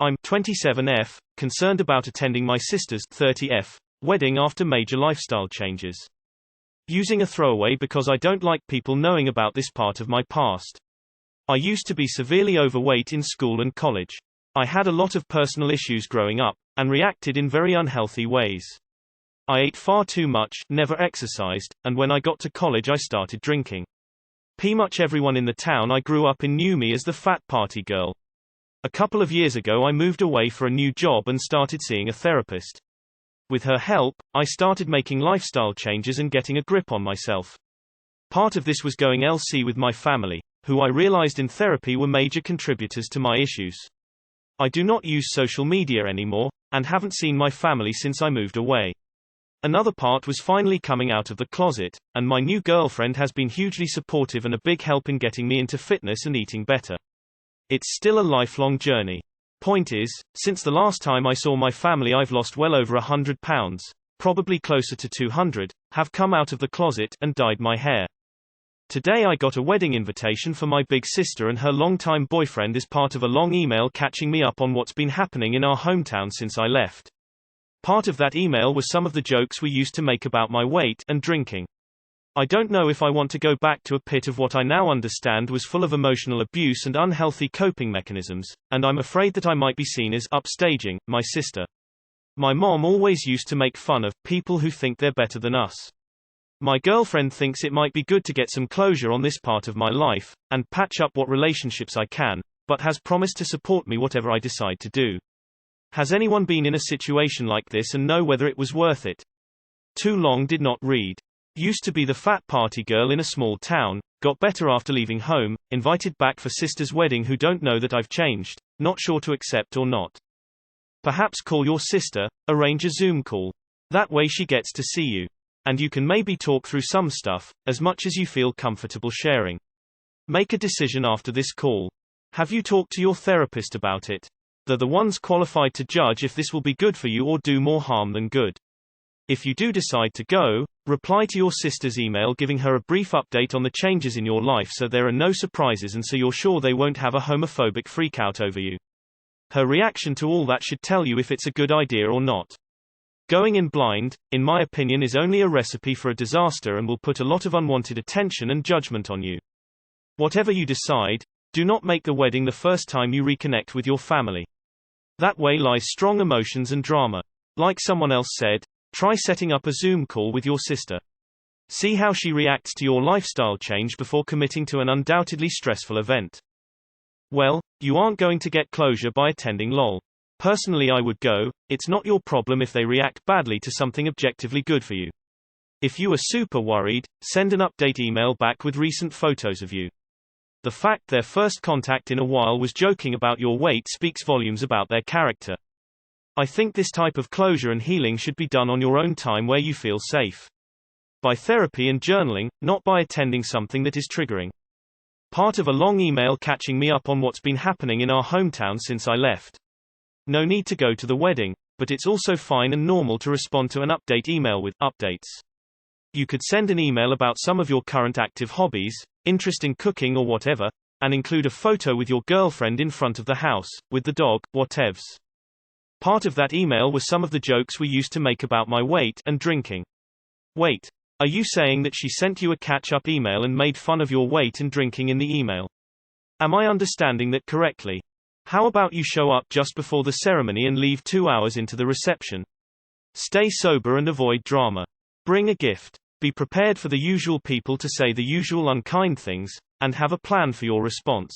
I'm 27F, concerned about attending my sister's 30F wedding after major lifestyle changes. Using a throwaway because I don't like people knowing about this part of my past. I used to be severely overweight in school and college. I had a lot of personal issues growing up, and reacted in very unhealthy ways. I ate far too much, never exercised, and when I got to college I started drinking. Pretty much everyone in the town I grew up in knew me as the fat party girl. A couple of years ago I moved away for a new job and started seeing a therapist. With her help, I started making lifestyle changes and getting a grip on myself. Part of this was going LC with my family, who I realized in therapy were major contributors to my issues. I do not use social media anymore, and haven't seen my family since I moved away. Another part was finally coming out of the closet, and my new girlfriend has been hugely supportive and a big help in getting me into fitness and eating better. It's still a lifelong journey. Point is, since the last time I saw my family I've lost well over 100 pounds, probably closer to 200, have come out of the closet, and dyed my hair. Today I got a wedding invitation for my big sister and her longtime boyfriend as part of a long email catching me up on what's been happening in our hometown since I left. Part of that email was some of the jokes we used to make about my weight and drinking. I don't know if I want to go back to a pit of what I now understand was full of emotional abuse and unhealthy coping mechanisms, and I'm afraid that I might be seen as upstaging my sister. My mom always used to make fun of people who think they're better than us. My girlfriend thinks it might be good to get some closure on this part of my life, and patch up what relationships I can, but has promised to support me whatever I decide to do. Has anyone been in a situation like this and know whether it was worth it? Too long did not read. Used to be the fat party girl in a small town, got better after leaving home, invited back for sister's wedding who don't know that I've changed, not sure to accept or not. Perhaps call your sister, arrange a Zoom call. That way she gets to see you. And you can maybe talk through some stuff, as much as you feel comfortable sharing. Make a decision after this call. Have you talked to your therapist about it? They're the ones qualified to judge if this will be good for you or do more harm than good. If you do decide to go, reply to your sister's email giving her a brief update on the changes in your life so there are no surprises and so you're sure they won't have a homophobic freakout over you. Her reaction to all that should tell you if it's a good idea or not. Going in blind, in my opinion, is only a recipe for a disaster and will put a lot of unwanted attention and judgment on you. Whatever you decide, do not make the wedding the first time you reconnect with your family. That way lies strong emotions and drama. Like someone else said, try setting up a Zoom call with your sister. See how she reacts to your lifestyle change before committing to an undoubtedly stressful event. Well, you aren't going to get closure by attending LOL. Personally I would go. It's not your problem if they react badly to something objectively good for you. If you are super worried, send an update email back with recent photos of you. The fact their first contact in a while was joking about your weight speaks volumes about their character. I think this type of closure and healing should be done on your own time where you feel safe. By therapy and journaling, not by attending something that is triggering. Part of a long email catching me up on what's been happening in our hometown since I left. No need to go to the wedding, but it's also fine and normal to respond to an update email with updates. You could send an email about some of your current active hobbies, interest in cooking or whatever, and include a photo with your girlfriend in front of the house, with the dog, whatevs. Part of that email was some of the jokes we used to make about my weight and drinking. Wait. Are you saying that she sent you a catch-up email and made fun of your weight and drinking in the email? Am I understanding that correctly? How about you show up just before the ceremony and leave 2 hours into the reception? Stay sober and avoid drama. Bring a gift. Be prepared for the usual people to say the usual unkind things, and have a plan for your response.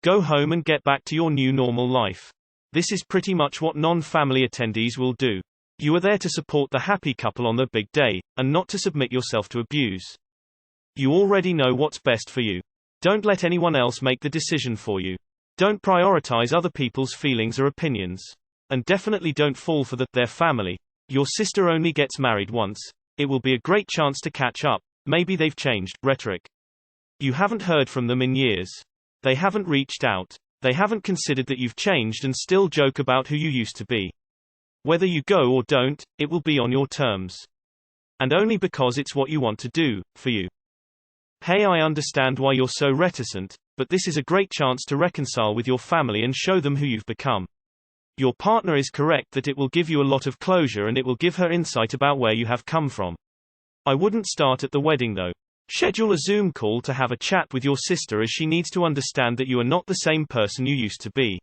Go home and get back to your new normal life. This is pretty much what non-family attendees will do. You are there to support the happy couple on their big day, and not to submit yourself to abuse. You already know what's best for you. Don't let anyone else make the decision for you. Don't prioritize other people's feelings or opinions. And definitely don't fall for their family. Your sister only gets married once. It will be a great chance to catch up. Maybe they've changed rhetoric. You haven't heard from them in years. They haven't reached out. They haven't considered that you've changed and still joke about who you used to be. Whether you go or don't, it will be on your terms. And only because it's what you want to do, for you. Hey, I understand why you're so reticent, but this is a great chance to reconcile with your family and show them who you've become. Your partner is correct that it will give you a lot of closure and it will give her insight about where you have come from. I wouldn't start at the wedding though. Schedule a Zoom call to have a chat with your sister as she needs to understand that you are not the same person you used to be.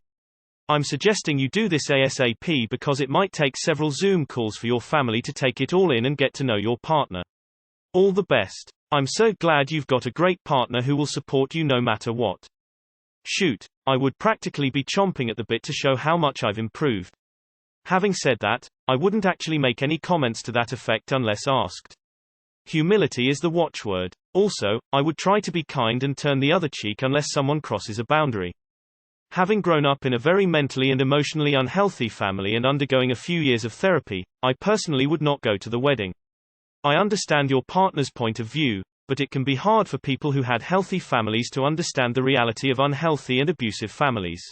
I'm suggesting you do this ASAP because it might take several Zoom calls for your family to take it all in and get to know your partner. All the best. I'm so glad you've got a great partner who will support you no matter what. Shoot, I would practically be chomping at the bit to show how much I've improved. Having said that, I wouldn't actually make any comments to that effect unless asked. Humility is the watchword. Also, I would try to be kind and turn the other cheek unless someone crosses a boundary. Having grown up in a very mentally and emotionally unhealthy family and undergoing a few years of therapy, I personally would not go to the wedding. I understand your partner's point of view, but it can be hard for people who had healthy families to understand the reality of unhealthy and abusive families.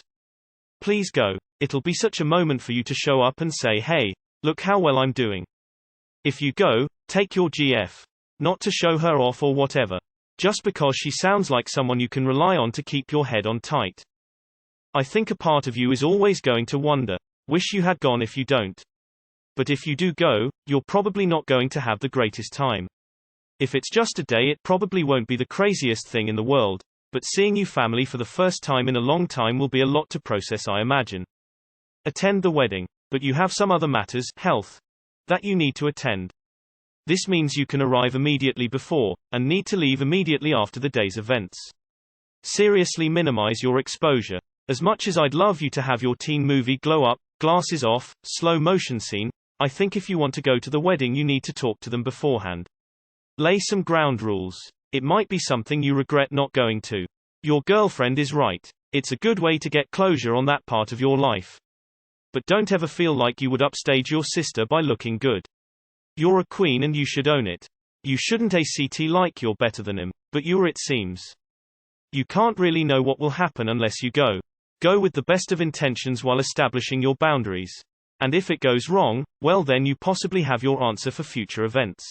Please go. It'll be such a moment for you to show up and say, hey, look how well I'm doing. If you go, take your GF. Not to show her off or whatever. Just because she sounds like someone you can rely on to keep your head on tight. I think a part of you is always going to wonder, wish you had gone if you don't. But if you do go, you're probably not going to have the greatest time. If it's just a day, it probably won't be the craziest thing in the world, but seeing you family for the first time in a long time will be a lot to process, I imagine. Attend the wedding, but you have some other matters, health, that you need to attend. This means you can arrive immediately before, and need to leave immediately after the day's events. Seriously minimize your exposure. As much as I'd love you to have your teen movie glow up, glasses off, slow motion scene, I think if you want to go to the wedding you need to talk to them beforehand. Lay some ground rules. It might be something you regret not going to. Your girlfriend is right. It's a good way to get closure on that part of your life. But don't ever feel like you would upstage your sister by looking good. You're a queen and you should own it. You shouldn't act like you're better than him, but you are, it seems. You can't really know what will happen unless you go. Go with the best of intentions while establishing your boundaries. And if it goes wrong, well then you possibly have your answer for future events.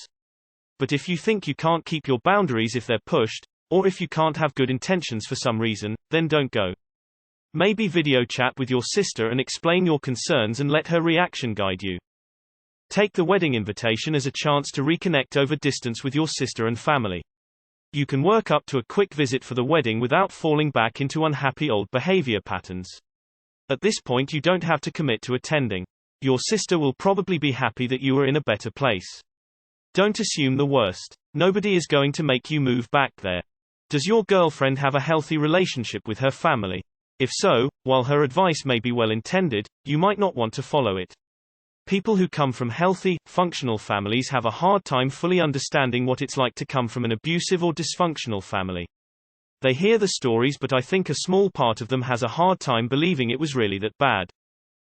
But if you think you can't keep your boundaries if they're pushed, or if you can't have good intentions for some reason, then don't go. Maybe video chat with your sister and explain your concerns and let her reaction guide you. Take the wedding invitation as a chance to reconnect over distance with your sister and family. You can work up to a quick visit for the wedding without falling back into unhappy old behavior patterns. At this point you don't have to commit to attending. Your sister will probably be happy that you are in a better place. Don't assume the worst. Nobody is going to make you move back there. Does your girlfriend have a healthy relationship with her family? If so, while her advice may be well intended, you might not want to follow it. People who come from healthy, functional families have a hard time fully understanding what it's like to come from an abusive or dysfunctional family. They hear the stories, but I think a small part of them has a hard time believing it was really that bad.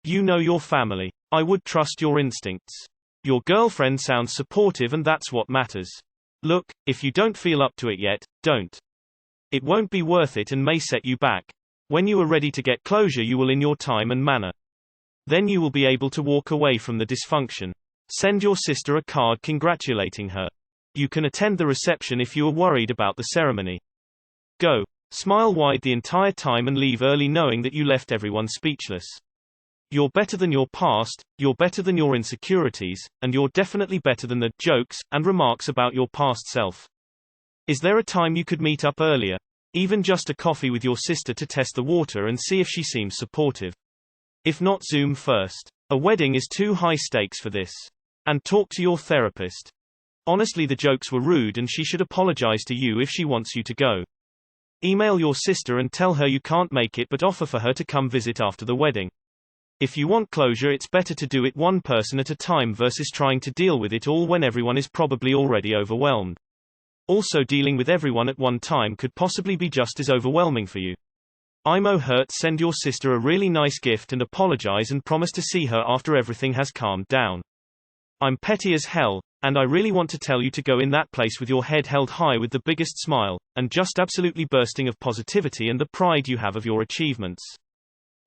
You know your family. I would trust your instincts. Your girlfriend sounds supportive and that's what matters. Look, if you don't feel up to it yet, don't. It won't be worth it and may set you back. When you are ready to get closure you will in your time and manner. Then you will be able to walk away from the dysfunction. Send your sister a card congratulating her. You can attend the reception if you are worried about the ceremony. Go. Smile wide the entire time and leave early knowing that you left everyone speechless. You're better than your past, you're better than your insecurities, and you're definitely better than the jokes and remarks about your past self. Is there a time you could meet up earlier? Even just a coffee with your sister to test the water and see if she seems supportive. If not, Zoom first. A wedding is too high stakes for this. And talk to your therapist. Honestly, the jokes were rude and she should apologize to you if she wants you to go. Email your sister and tell her you can't make it but offer for her to come visit after the wedding. If you want closure, it's better to do it one person at a time versus trying to deal with it all when everyone is probably already overwhelmed. Also, dealing with everyone at one time could possibly be just as overwhelming for you. IMO hurt. Send your sister a really nice gift and apologize and promise to see her after everything has calmed down. I'm petty as hell, and I really want to tell you to go in that place with your head held high with the biggest smile, and just absolutely bursting of positivity and the pride you have of your achievements.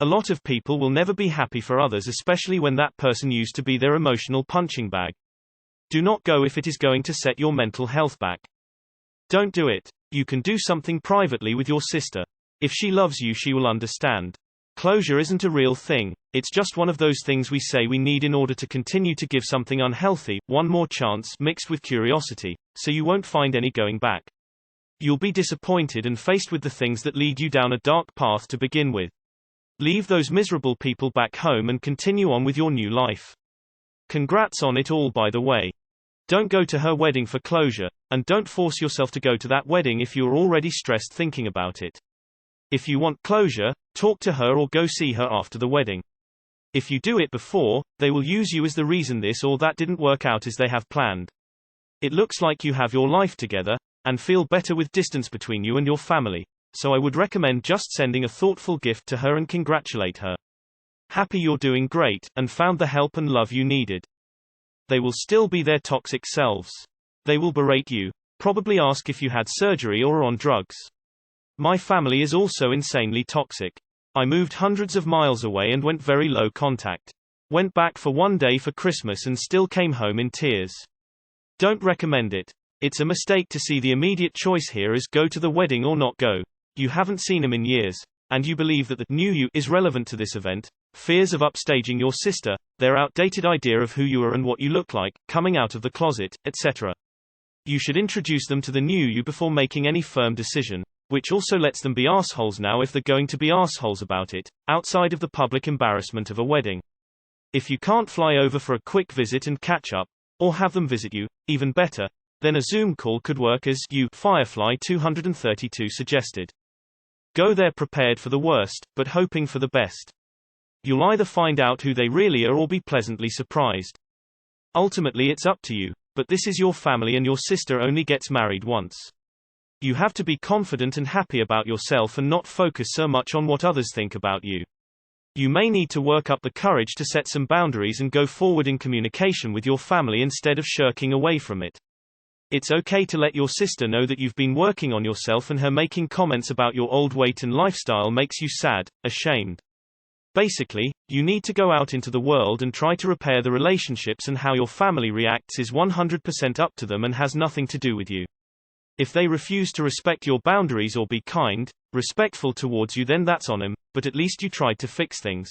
A lot of people will never be happy for others, especially when that person used to be their emotional punching bag. Do not go if it is going to set your mental health back. Don't do it. You can do something privately with your sister. If she loves you, she will understand. Closure isn't a real thing, it's just one of those things we say we need in order to continue to give something unhealthy one more chance mixed with curiosity, so you won't find any going back. You'll be disappointed and faced with the things that lead you down a dark path to begin with. Leave those miserable people back home and continue on with your new life. Congrats on it all, by the way. Don't go to her wedding for closure, and don't force yourself to go to that wedding if you're already stressed thinking about it. If you want closure, talk to her or go see her after the wedding. If you do it before, they will use you as the reason this or that didn't work out as they have planned. It looks like you have your life together, and feel better with distance between you and your family, so I would recommend just sending a thoughtful gift to her and congratulate her. Happy you're doing great, and found the help and love you needed. They will still be their toxic selves. They will berate you, probably ask if you had surgery or are on drugs. My family is also insanely toxic. I moved hundreds of miles away and went very low contact. Went back for one day for Christmas and still came home in tears. Don't recommend it. It's a mistake to see the immediate choice here as go to the wedding or not go. You haven't seen him in years, and you believe that the new you is relevant to this event. Fears of upstaging your sister, their outdated idea of who you are and what you look like, coming out of the closet, etc. You should introduce them to the new you before making any firm decision, which also lets them be assholes now if they're going to be assholes about it, outside of the public embarrassment of a wedding. If you can't fly over for a quick visit and catch up, or have them visit you, even better, then a Zoom call could work as you Firefly 232 suggested. Go there prepared for the worst, but hoping for the best. You'll either find out who they really are or be pleasantly surprised. Ultimately it's up to you, but this is your family and your sister only gets married once. You have to be confident and happy about yourself and not focus so much on what others think about you. You may need to work up the courage to set some boundaries and go forward in communication with your family instead of shirking away from it. It's okay to let your sister know that you've been working on yourself, and her making comments about your old weight and lifestyle makes you sad, ashamed. Basically, you need to go out into the world and try to repair the relationships, and how your family reacts is 100% up to them and has nothing to do with you. If they refuse to respect your boundaries or be kind, respectful towards you, then that's on them, but at least you tried to fix things.